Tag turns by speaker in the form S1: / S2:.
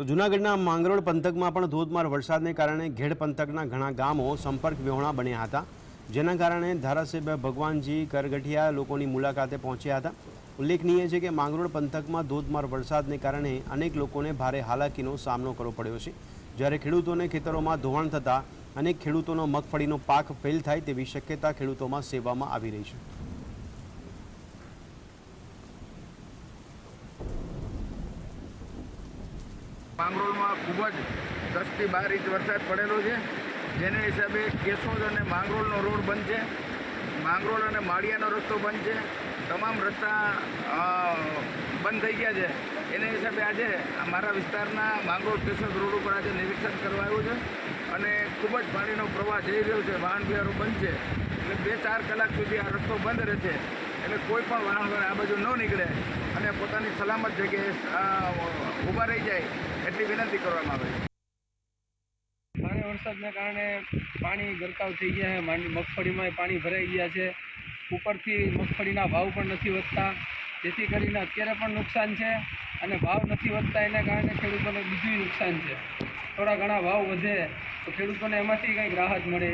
S1: તો જૂનાગઢના માંગરોળ પંથકમાં પણ ધોધમાર વરસાદને કારણે ઘેડ પંથકના ઘણા ગામો સંપર્ક વિહોણા બન્યા હતા, જેના કારણે ધારાસભ્ય ભગવાનજી કરગઠિયા લોકોની મુલાકાતે પહોંચ્યા હતા। ઉલ્લેખનીય છે કે માંગરોળ પંથકમાં ધોધમાર વરસાદને કારણે અનેક લોકોને ભારે હાલાકીનો સામનો કરવો પડ્યો છે, જ્યારે ખેડૂતોને ખેતરોમાં ધોવાણ થતાં અનેક ખેડૂતોનો મગફળીનો પાક ફેલ થાય તેવી શક્યતા ખેડૂતોમાં સેવવામાં આવી રહી છે।
S2: માંગરોળમાં ખૂબ જ 10 થી 12 ઇંચ વરસાદ પડેલો છે, જેને હિસાબે કેશોદ અને માંગરોળનો રોડ બંધ છે, માંગરોળ અને માળિયાનો રસ્તો બંધ છે, તમામ રસ્તા બંધ થઈ ગયા છે। એને હિસાબે આજે મારા વિસ્તારના માંગરોળ કેશોદ રોડ ઉપર આજે નિરીક્ષણ કરવા આવ્યું છે અને ખૂબ જ પાણીનો પ્રવાહ જઈ રહ્યો છે, વાહન વ્યવહારો બંધ છે, એટલે 2-4 કલાક સુધી આ રસ્તો બંધ રહેશે, એટલે કોઈ પણ વાહન આ બાજુ ન નીકળે અને પોતાની સલામત જગ્યાએ ઊભા રહી જાય એટલી વિનંતી કરવામાં આવે છે।
S3: ભારે વરસાદને કારણે પાણી ગરકાવ થઈ ગયા છે, મગફળીમાં પાણી ભરાઈ ગયા છે, ઉપરથી મગફળીના ભાવ પણ નથી વધતા, જેથી કરીને અત્યારે પણ નુકસાન છે અને ભાવ નથી વધતા એને કારણે ખેડૂતોને બીજું નુકસાન છે। થોડા ઘણા ભાવ વધે તો ખેડૂતોને એમાંથી કંઈક રાહત મળે।